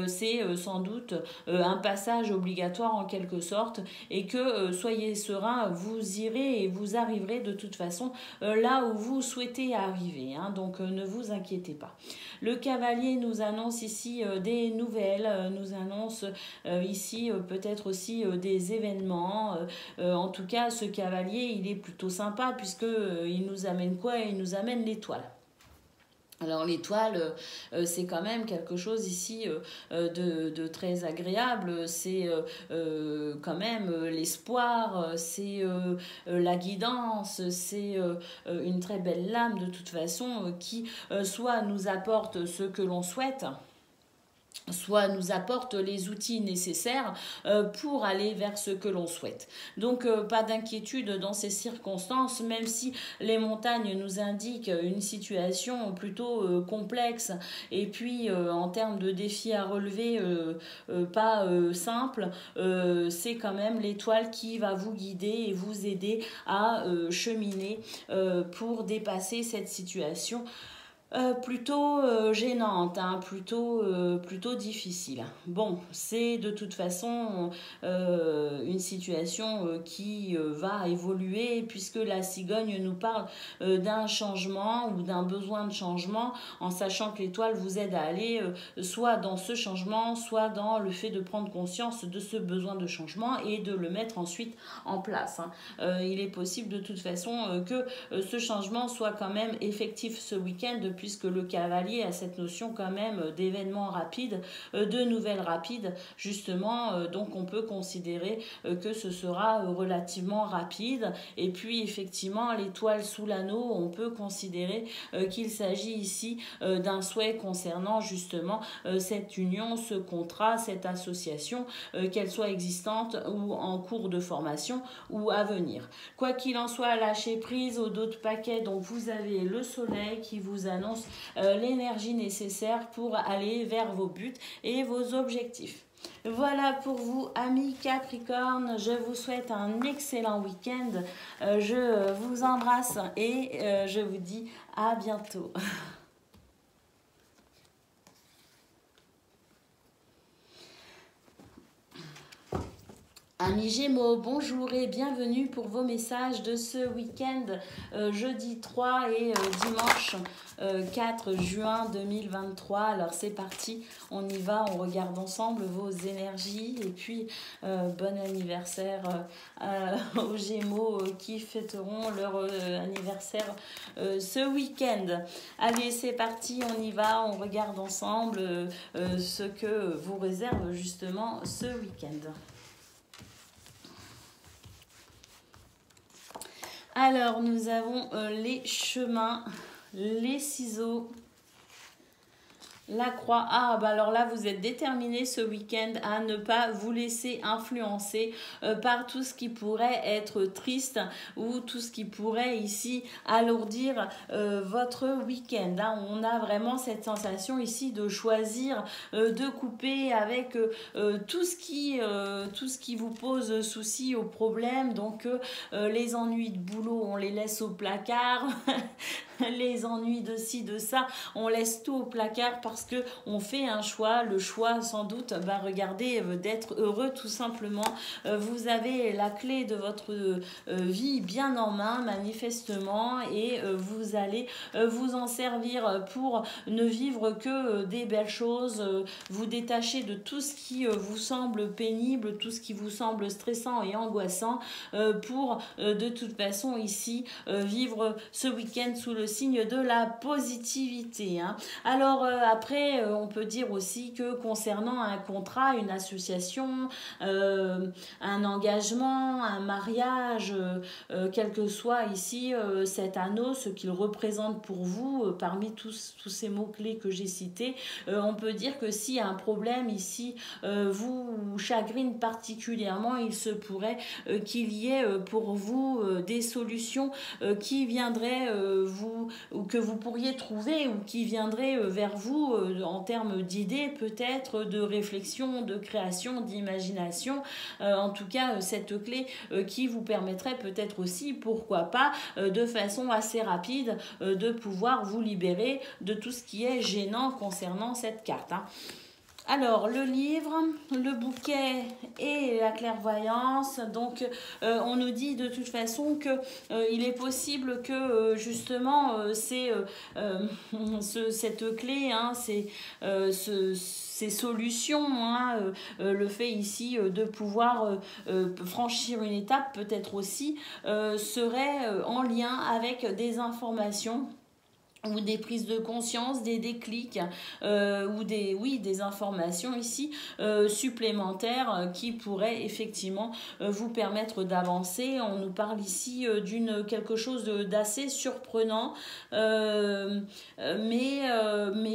C'est sans doute un passage obligatoire en quelque sorte et que soyez serein, vous irez et vous arriverez de toute façon là où vous souhaitez arriver, hein, donc ne vous inquiétez pas. Le cavalier nous annonce ici des nouvelles, nous annonce ici peut-être aussi des événements. En tout cas, ce cavalier, il est plutôt sympa puisque il nous amène quoi? Il nous amène l'étoile. Alors l'étoile, c'est quand même quelque chose ici de très agréable, c'est quand même l'espoir, c'est la guidance, c'est une très belle lame de toute façon qui soit nous apporte ce que l'on souhaite, soit nous apporte les outils nécessaires pour aller vers ce que l'on souhaite. Donc pas d'inquiétude dans ces circonstances, même si les montagnes nous indiquent une situation plutôt complexe et puis en termes de défis à relever pas simple, c'est quand même l'étoile qui va vous guider et vous aider à cheminer pour dépasser cette situation plutôt gênante, hein, plutôt difficile. Bon, c'est de toute façon une situation qui va évoluer puisque la cigogne nous parle d'un changement ou d'un besoin de changement en sachant que l'étoile vous aide à aller soit dans ce changement, soit dans le fait de prendre conscience de ce besoin de changement et de le mettre ensuite en place. Hein. Il est possible de toute façon que ce changement soit quand même effectif ce week-end puisque le cavalier a cette notion quand même d'événements rapides, de nouvelles rapides, justement, donc on peut considérer que ce sera relativement rapide. Et puis effectivement, l'étoile sous l'anneau, on peut considérer qu'il s'agit ici d'un souhait concernant justement cette union, ce contrat, cette association, qu'elle soit existante ou en cours de formation ou à venir. Quoi qu'il en soit, lâchez prise aux d'autres paquets. Donc vous avez le soleil qui vous annonce l'abondance, l'énergie nécessaire pour aller vers vos buts et vos objectifs. Voilà pour vous, amis Capricorne. Je vous souhaite un excellent week-end. Je vous embrasse et je vous dis à bientôt. Amis Gémeaux, bonjour et bienvenue pour vos messages de ce week-end, jeudi 3 et dimanche 4 juin 2023. Alors c'est parti, on y va, on regarde ensemble vos énergies et puis bon anniversaire aux Gémeaux qui fêteront leur anniversaire ce week-end. Allez, c'est parti, on y va, on regarde ensemble ce que vous réserve justement ce week-end. Alors, nous avons les chemins, les ciseaux, la croix. Ah, bah alors là, vous êtes déterminé ce week-end à ne pas vous laisser influencer par tout ce qui pourrait être triste ou tout ce qui pourrait ici alourdir votre week-end. Hein. On a vraiment cette sensation ici de choisir, de couper avec tout ce qui vous pose souci ou problème. Donc, les ennuis de boulot, on les laisse au placard. Les ennuis de ci, de ça, on laisse tout au placard parce que on fait un choix. Le choix, sans doute, regardez, d'être heureux tout simplement. Vous avez la clé de votre vie bien en main, manifestement, et vous allez vous en servir pour ne vivre que des belles choses, vous détacher de tout ce qui vous semble pénible, tout ce qui vous semble stressant et angoissant, pour de toute façon ici vivre ce week-end sous le signe de la positivité. Hein. Alors après, on peut dire aussi que concernant un contrat, une association, un engagement, un mariage, quel que soit ici cet anneau, ce qu'il représente pour vous, parmi tous ces mots-clés que j'ai cités, on peut dire que si un problème ici vous chagrine particulièrement, il se pourrait qu'il y ait pour vous des solutions qui viendraient ou que vous pourriez trouver ou qui viendraient vers vous en termes d'idées, peut-être de réflexion, de création, d'imagination. En tout cas, cette clé qui vous permettrait peut-être aussi, pourquoi pas, de façon assez rapide, de pouvoir vous libérer de tout ce qui est gênant concernant cette carte. Hein. Alors, le livre, le bouquet et la clairvoyance. Donc, on nous dit de toute façon que il est possible que justement cette clé, hein, ces solutions, hein, le fait ici de pouvoir franchir une étape, peut-être aussi, serait en lien avec des informations ou des prises de conscience, des déclics ou des informations ici supplémentaires qui pourraient effectivement vous permettre d'avancer. On nous parle ici d'une quelque chose d'assez surprenant, mais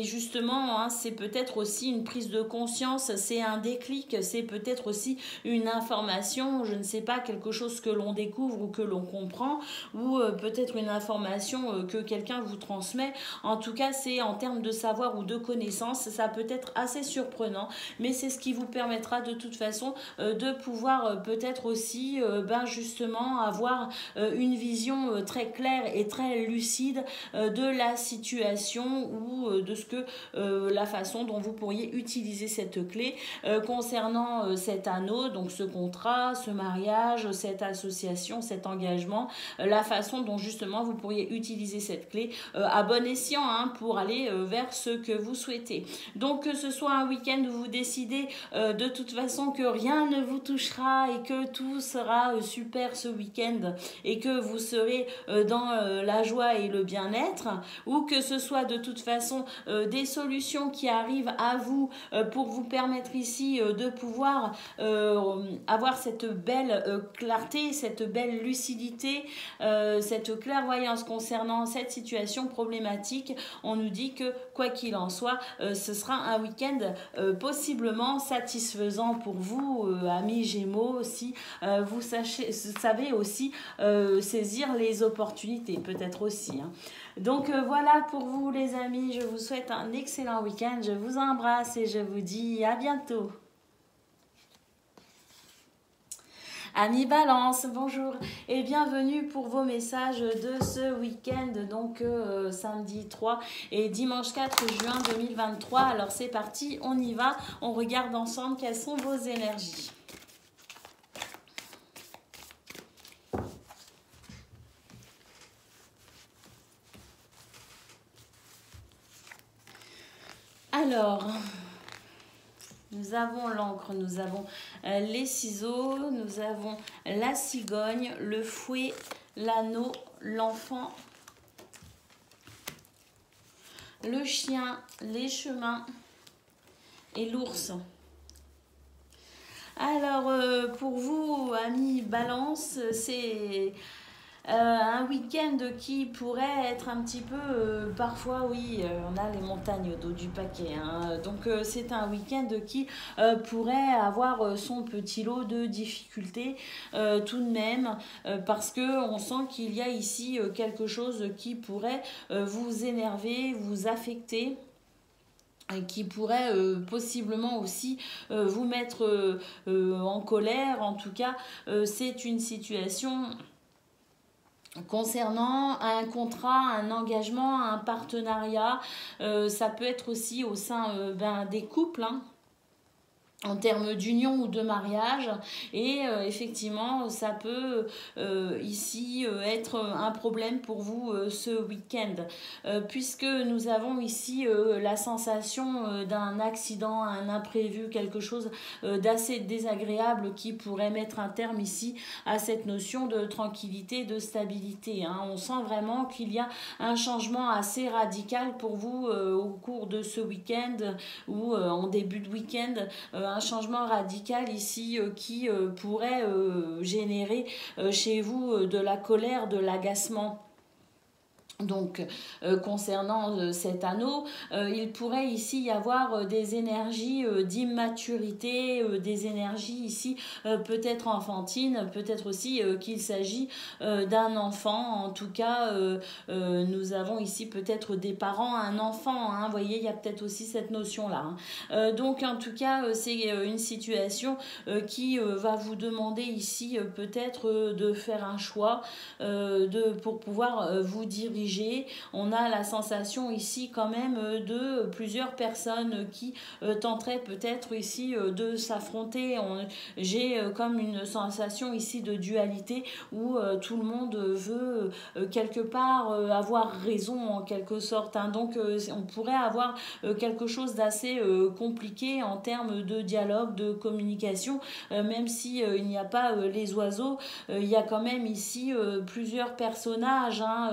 justement, hein, c'est peut-être aussi une prise de conscience, c'est un déclic, c'est peut-être aussi une information, je ne sais pas, quelque chose que l'on découvre ou que l'on comprend, ou peut-être une information que quelqu'un vous transmet. En tout cas, c'est en termes de savoir ou de connaissance, ça peut être assez surprenant, mais c'est ce qui vous permettra de toute façon de pouvoir peut-être aussi justement avoir une vision très claire et très lucide de la situation ou de ce que la façon dont vous pourriez utiliser cette clé concernant cet anneau, donc ce contrat, ce mariage, cette association, cet engagement, la façon dont justement vous pourriez utiliser cette clé à bon escient, hein, pour aller vers ce que vous souhaitez. Donc que ce soit un week-end où vous décidez de toute façon que rien ne vous touchera et que tout sera super ce week-end et que vous serez dans la joie et le bien-être, ou que ce soit de toute façon des solutions qui arrivent à vous pour vous permettre ici de pouvoir avoir cette belle clarté, cette belle lucidité, cette clairvoyance concernant cette situation problématique problématique, on nous dit que quoi qu'il en soit, ce sera un week-end possiblement satisfaisant pour vous, amis Gémeaux, si vous savez aussi saisir les opportunités, peut-être aussi. Hein. Donc voilà pour vous les amis, je vous souhaite un excellent week-end, je vous embrasse et je vous dis à bientôt. Amis Balance, bonjour et bienvenue pour vos messages de ce week-end, donc samedi 3 et dimanche 4 juin 2023. Alors c'est parti, on y va, on regarde ensemble quelles sont vos énergies. Alors, nous avons l'encre, nous avons les ciseaux, nous avons la cigogne, le fouet, l'anneau, l'enfant, le chien, les chemins et l'ours. Alors, pour vous, amis Balance, c'est un week-end qui pourrait être un petit peu, parfois oui, on a les montagnes au dos du paquet, hein, donc c'est un week-end qui pourrait avoir son petit lot de difficultés tout de même, parce qu'on sent qu'il y a ici quelque chose qui pourrait vous énerver, vous affecter, et qui pourrait possiblement aussi vous mettre en colère. En tout cas, c'est une situation concernant un contrat, un engagement, un partenariat. Ça peut être aussi au sein des couples, hein, en termes d'union ou de mariage, et effectivement ça peut ici être un problème pour vous ce week-end, puisque nous avons ici la sensation d'un accident, un imprévu, quelque chose d'assez désagréable qui pourrait mettre un terme ici à cette notion de tranquillité, de stabilité, hein. On sent vraiment qu'il y a un changement assez radical pour vous au cours de ce week-end ou en début de week-end, un changement radical ici qui pourrait générer chez vous de la colère, de l'agacement. Donc, concernant cet anneau, il pourrait ici y avoir des énergies d'immaturité, des énergies ici peut-être enfantines, peut-être aussi qu'il s'agit d'un enfant. En tout cas, nous avons ici peut-être des parents, un enfant, hein, vous voyez, il y a peut-être aussi cette notion-là. Hein. Donc, en tout cas, c'est une situation qui va vous demander ici peut-être de faire un choix pour pouvoir vous diriger. On a la sensation ici quand même de plusieurs personnes qui tenteraient peut-être ici de s'affronter. J'ai comme une sensation ici de dualité où tout le monde veut quelque part avoir raison en quelque sorte. Hein. Donc on pourrait avoir quelque chose d'assez compliqué en termes de dialogue, de communication, même si il n'y a pas les oiseaux, il y a quand même ici plusieurs personnages, hein,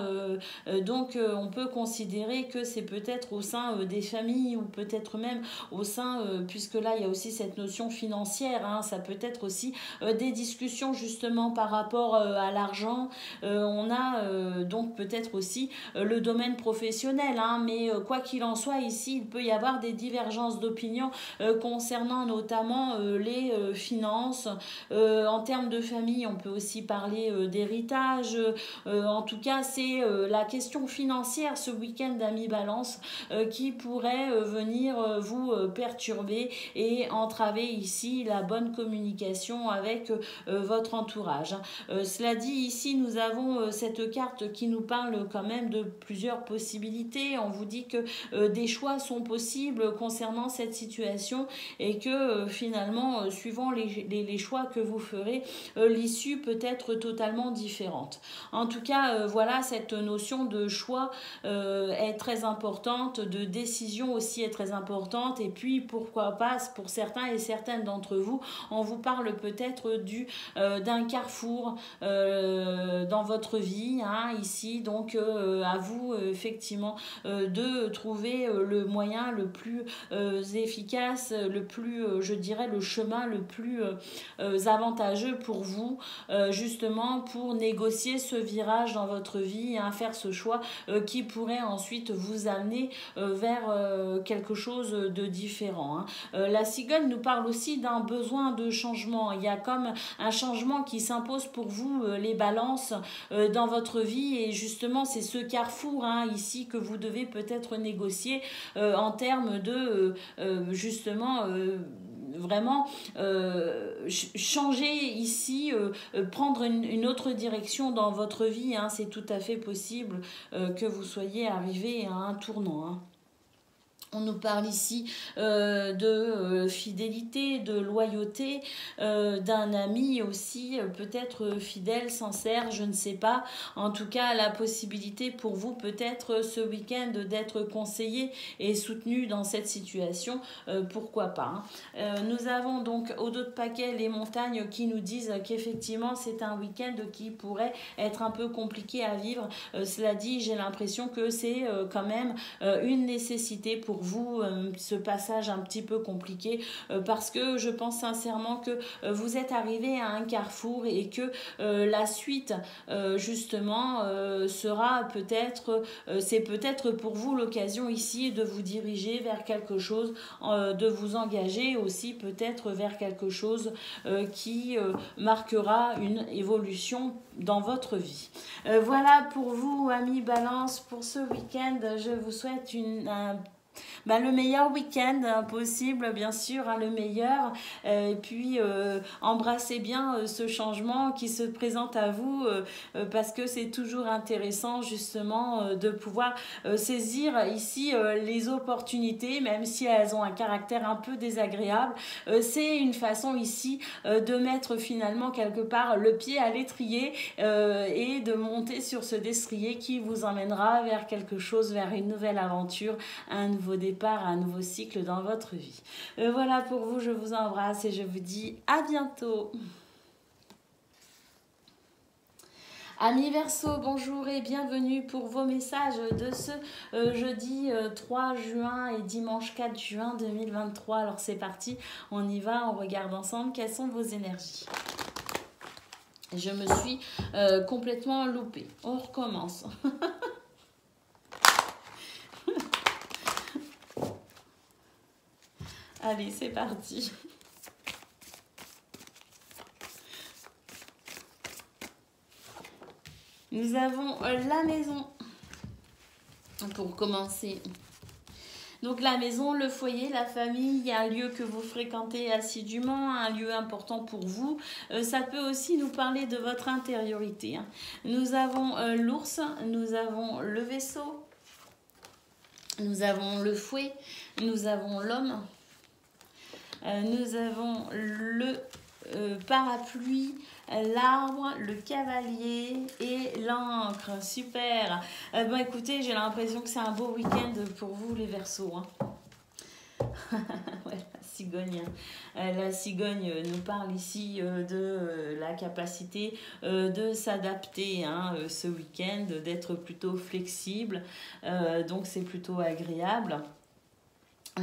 donc on peut considérer que c'est peut-être au sein des familles ou peut-être même au sein, puisque là il y a aussi cette notion financière, hein, ça peut être aussi des discussions justement par rapport à l'argent. On a donc peut-être aussi le domaine professionnel, hein, mais quoi qu'il en soit ici il peut y avoir des divergences d'opinion concernant notamment les finances. En termes de famille on peut aussi parler d'héritage. En tout cas c'est la question financière ce week-end d'amis Balance qui pourrait venir vous perturber et entraver ici la bonne communication avec votre entourage. Cela dit, ici nous avons cette carte qui nous parle quand même de plusieurs possibilités. On vous dit que des choix sont possibles concernant cette situation et que finalement suivant les choix que vous ferez, l'issue peut être totalement différente. En tout cas, voilà, cette notion de choix est très importante, de décision aussi est très importante, et puis pourquoi pas pour certains et certaines d'entre vous, on vous parle peut-être d'un carrefour dans votre vie, hein, ici, donc à vous effectivement de trouver le moyen le plus efficace, le plus, je dirais, le chemin le plus avantageux pour vous, justement pour négocier ce virage dans votre vie, hein, faire ce ce choix qui pourrait ensuite vous amener vers quelque chose de différent. Hein. La cigogne nous parle aussi d'un besoin de changement. Il y a comme un changement qui s'impose pour vous, les balances, dans votre vie. Et justement, c'est ce carrefour hein, ici que vous devez peut-être négocier en termes de justement vraiment changer ici, prendre une autre direction dans votre vie. Hein. C'est tout à fait possible que vous soyez arrivé à un tournant. Hein. On nous parle ici de fidélité, de loyauté, d'un ami aussi, peut-être fidèle, sincère, je ne sais pas. En tout cas, la possibilité pour vous peut-être ce week-end d'être conseillé et soutenu dans cette situation, pourquoi pas. Hein. Nous avons donc au dos de paquet les montagnes qui nous disent qu'effectivement c'est un week-end qui pourrait être un peu compliqué à vivre. Cela dit, j'ai l'impression que c'est quand même une nécessité pour vous, ce passage un petit peu compliqué, parce que je pense sincèrement que vous êtes arrivé à un carrefour et que la suite justement sera peut-être, c'est peut-être pour vous l'occasion ici de vous diriger vers quelque chose, de vous engager aussi peut-être vers quelque chose qui marquera une évolution dans votre vie. Voilà pour vous, amis Balance, pour ce week-end. Je vous souhaite le meilleur week-end possible, bien sûr, hein, le meilleur. Et puis, embrassez bien ce changement qui se présente à vous parce que c'est toujours intéressant, justement, de pouvoir saisir ici les opportunités, même si elles ont un caractère un peu désagréable. C'est une façon ici de mettre finalement quelque part le pied à l'étrier et de monter sur ce destrier qui vous emmènera vers quelque chose, vers une nouvelle aventure, un nouveau départ, un nouveau cycle dans votre vie. Voilà pour vous, je vous embrasse et je vous dis à bientôt. Amis Verseau, bonjour et bienvenue pour vos messages de ce jeudi 3 juin et dimanche 4 juin 2023. Alors c'est parti, on y va, on regarde ensemble quelles sont vos énergies. Je me suis complètement loupée. On recommence. Allez, c'est parti. Nous avons la maison pour commencer. Donc la maison, le foyer, la famille, un lieu que vous fréquentez assidûment, un lieu important pour vous. Ça peut aussi nous parler de votre intériorité. Hein. Nous avons l'ours, nous avons le vaisseau, nous avons le fouet, nous avons l'homme. Nous avons le parapluie, l'arbre, le cavalier et l'encre. Super. Écoutez, j'ai l'impression que c'est un beau week-end pour vous les Verseaux. Hein. Ouais, la cigogne. La cigogne nous parle ici de la capacité de s'adapter hein, ce week-end, d'être plutôt flexible. Donc c'est plutôt agréable.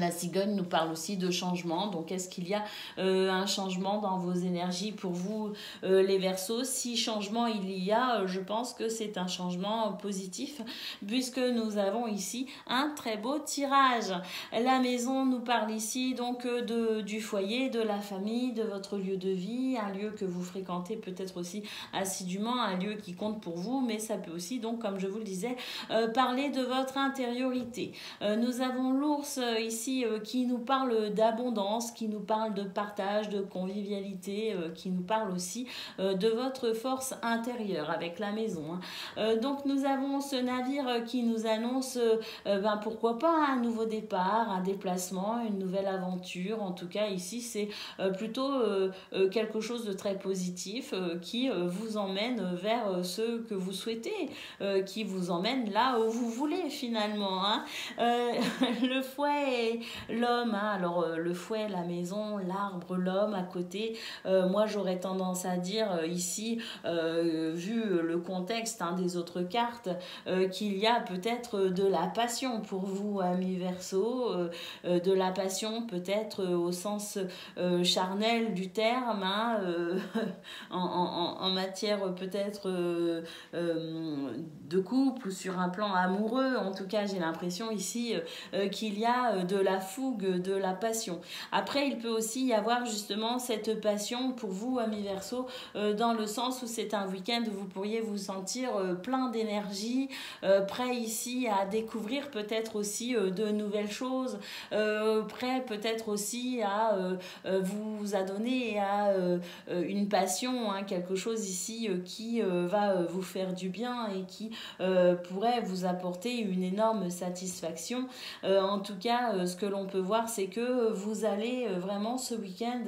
La cigogne nous parle aussi de changement. Donc, est-ce qu'il y a un changement dans vos énergies pour vous, les Verseaux? Si changement il y a, je pense que c'est un changement positif puisque nous avons ici un très beau tirage. La maison nous parle ici donc du foyer, de la famille, de votre lieu de vie, un lieu que vous fréquentez peut-être aussi assidûment, un lieu qui compte pour vous, mais ça peut aussi, donc, comme je vous le disais, parler de votre intériorité. Nous avons l'ours ici qui nous parle d'abondance, qui nous parle de partage, de convivialité, qui nous parle aussi de votre force intérieure avec la maison. Hein. Donc nous avons ce navire qui nous annonce pourquoi pas un nouveau départ, un déplacement, une nouvelle aventure. En tout cas ici c'est plutôt quelque chose de très positif qui vous emmène vers ce que vous souhaitez, qui vous emmène là où vous voulez finalement. Hein. Le fouet l'homme, hein, alors le fouet, la maison, l'arbre, l'homme à côté. Moi, j'aurais tendance à dire ici, vu le contexte hein, des autres cartes, qu'il y a peut-être de la passion pour vous, amis Verseau, de la passion peut-être au sens charnel du terme, hein, en matière peut-être de couple ou sur un plan amoureux. En tout cas, j'ai l'impression ici qu'il y a de la fougue, de la passion. Après, il peut aussi y avoir justement cette passion pour vous, amis Verseau, dans le sens où c'est un week-end où vous pourriez vous sentir plein d'énergie, prêt ici à découvrir peut-être aussi de nouvelles choses, prêt peut-être aussi à vous adonner à une passion, hein, quelque chose ici qui va vous faire du bien et qui pourrait vous apporter une énorme satisfaction. En tout cas, ce que l'on peut voir, c'est que vous allez vraiment ce week-end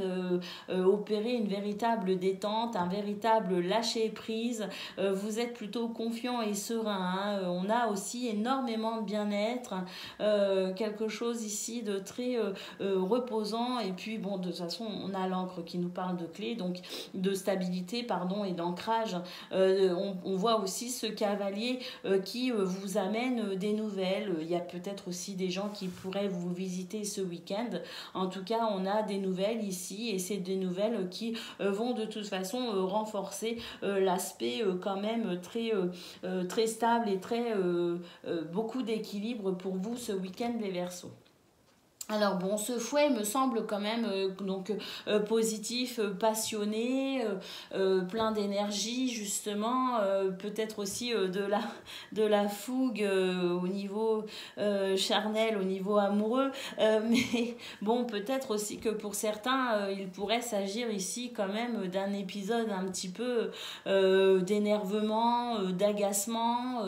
opérer une véritable détente, un véritable lâcher prise. Vous êtes plutôt confiant et serein, hein. On a aussi énormément de bien-être, quelque chose ici de très reposant. Et puis bon, de toute façon, on a l'encre qui nous parle de clé, donc de stabilité, pardon, et d'ancrage. On voit aussi ce cavalier qui vous amène des nouvelles. Il y a peut-être aussi des gens qui pourraient vous visiter ce week-end. En tout cas, on a des nouvelles ici et c'est des nouvelles qui vont de toute façon renforcer l'aspect quand même très stable et très beaucoup d'équilibre pour vous ce week-end les Verseaux. Alors bon, ce fouet me semble quand même positif, passionné, plein d'énergie justement, peut-être aussi de la fougue au niveau charnel, au niveau amoureux, mais bon, peut-être aussi que pour certains, il pourrait s'agir ici quand même d'un épisode un petit peu d'énervement, d'agacement,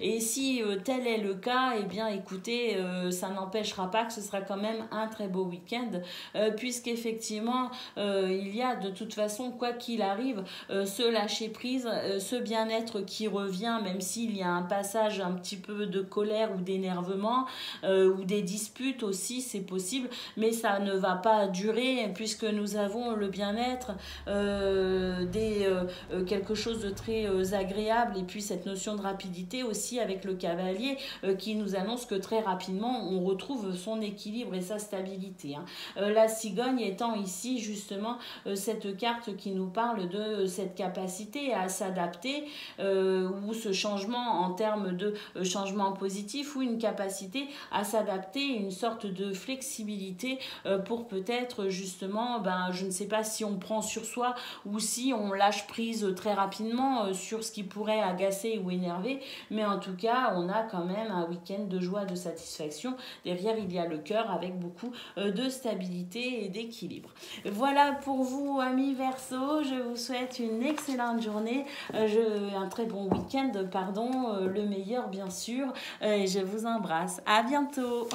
et si tel est le cas, eh bien écoutez, ça n'empêchera pas que ce sera quand même un très beau week-end, puisqu'effectivement il y a de toute façon, quoi qu'il arrive, ce lâcher prise, ce bien-être qui revient, même s'il y a un passage un petit peu de colère ou d'énervement ou des disputes aussi, c'est possible, mais ça ne va pas durer puisque nous avons le bien-être, quelque chose de très agréable, et puis cette notion de rapidité aussi avec le cavalier qui nous annonce que très rapidement on retrouve son équilibre et sa stabilité, hein. La cigogne étant ici justement cette carte qui nous parle de cette capacité à s'adapter, ou ce changement en termes de changement positif, ou une capacité à s'adapter, une sorte de flexibilité pour peut-être justement, je ne sais pas si on prend sur soi ou si on lâche prise très rapidement sur ce qui pourrait agacer ou énerver, mais en tout cas on a quand même un week-end de joie, de satisfaction. Derrière il y a le cœur avec beaucoup de stabilité et d'équilibre. Voilà pour vous, amis Verseau. Je vous souhaite une excellente journée, un très bon week-end, le meilleur bien sûr, et je vous embrasse. À bientôt.